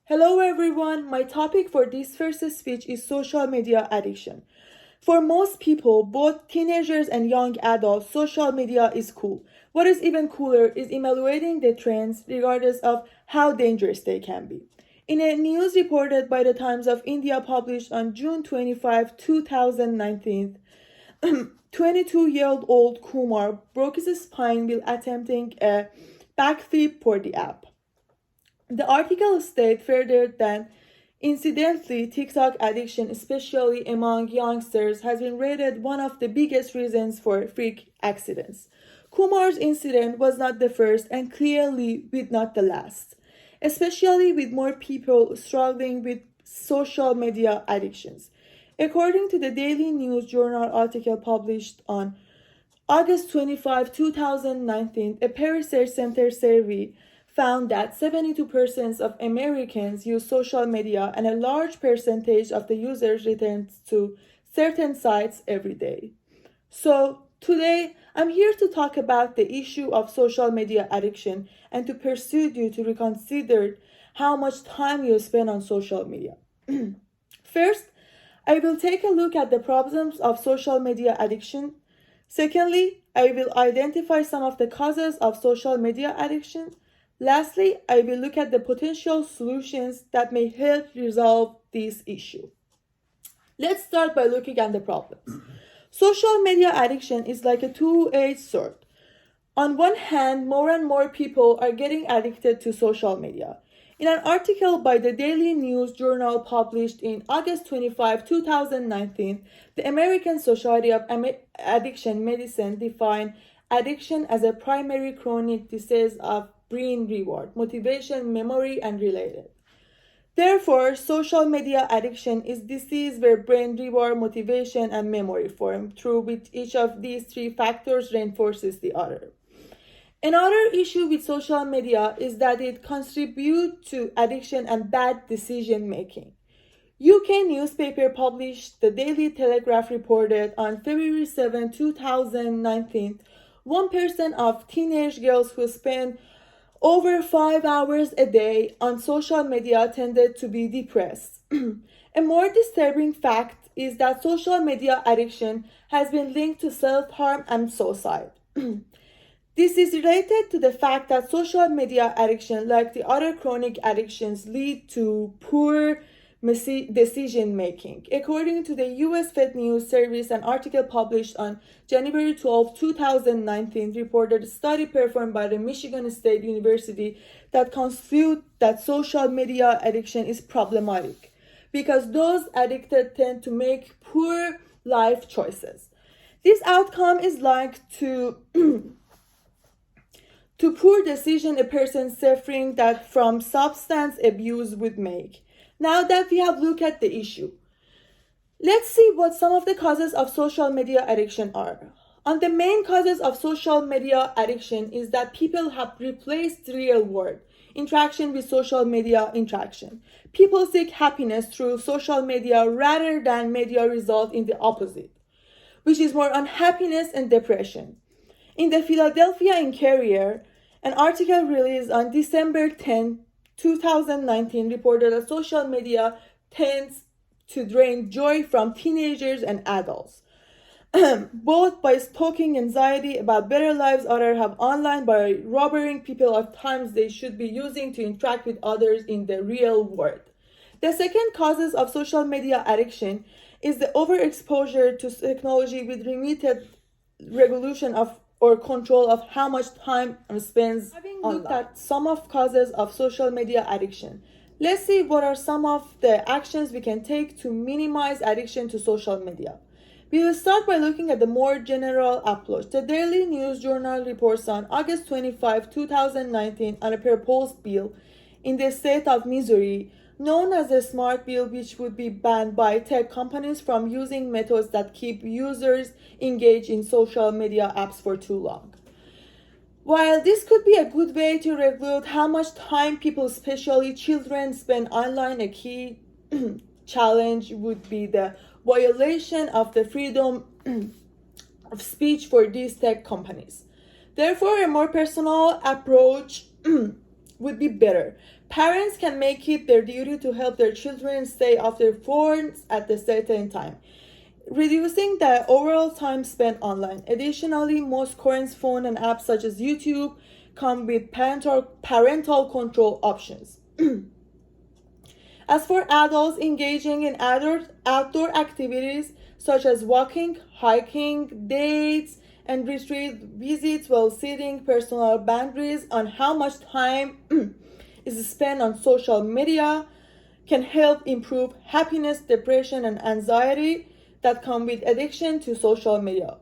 Hello everyone, my topic for this first speech is social media addiction. For most people, both teenagers and young adults, social media is cool. What is even cooler is evaluating the trends regardless of how dangerous they can be. In a news reported by the Times of India published on June 25, 2019, 22-year-old Kumar broke his spine while attempting a backflip for the app. The article states further that incidentally, TikTok addiction, especially among youngsters, has been rated one of the biggest reasons for freak accidents. Kumar's incident was not the first and clearly with not the last, especially with more people struggling with social media addictions. According to the Daily News Journal article published on August 25, 2019, a Pew Research Center survey found that 72% of Americans use social media and a large percentage of the users returns to certain sites every day. So, today I'm here to talk about the issue of social media addiction and to persuade you to reconsider how much time you spend on social media. First, I will take a look at the problems of social media addiction. Secondly, I will identify some of the causes of social media addiction. Lastly, I will look at the potential solutions that may help resolve this issue. Let's start by looking at the problems. Social media addiction is like a two-edged sword. On one hand, more and more people are getting addicted to social media. In an article by the Daily News Journal published in August 25, 2019, the American Society of Addiction Medicine defined addiction as a primary chronic disease of brain reward, motivation, memory, and related. Therefore, social media addiction is disease where brain reward, motivation, and memory form, through which each of these three factors reinforces the other. Another issue with social media is that it contributes to addiction and bad decision making. UK newspaper published the Daily Telegraph reported on February 7, 2019, 1% of teenage girls who spend over 5 hours a day on social media tended to be depressed. A more disturbing fact is that social media addiction has been linked to self-harm and suicide. This is related to the fact that social media addiction, like the other chronic addictions, lead to poor decision making. According to the US Fed News Service, an article published on January 12, 2019, reported a study performed by the Michigan State University that concluded that social media addiction is problematic because those addicted tend to make poor life choices. This outcome is linked to poor decision a person suffering that from substance abuse would make. Now that we have looked at the issue, let's see what some of the causes of social media addiction are. And the main causes of social media addiction is that people have replaced real world interaction with social media interaction. People seek happiness through social media rather than media result in the opposite, which is more unhappiness and depression. In the Philadelphia Inquirer, an article released on December 10, 2019 reported that social media tends to drain joy from teenagers and adults, both by stoking anxiety about better lives others have online by robbing people of times they should be using to interact with others in the real world. The second causes of social media addiction is the overexposure to technology with limited regulation of or control of how much time spends Having looked at some of causes of social media addiction, let's see what are some of the actions we can take to minimize addiction to social media. We will start by looking at the more general approach. The Daily News Journal reports on August 25, 2019 on a proposed bill in the state of Missouri known as the Smart Bill, which would be banned by tech companies from using methods that keep users engaged in social media apps for too long. While this could be a good way to regulate how much time people, especially children, spend online, a key challenge would be the violation of the freedom of speech for these tech companies. Therefore, a more personal approach would be better. Parents can make it their duty to help their children stay off their phones at a certain time, reducing the overall time spent online. Additionally, most current phone and apps such as YouTube come with parental control options. As for adults engaging in outdoor activities such as walking, hiking, dates, and retreat visits while setting personal boundaries on how much time is spent on social media can help improve happiness, depression, and anxiety that come with addiction to social media.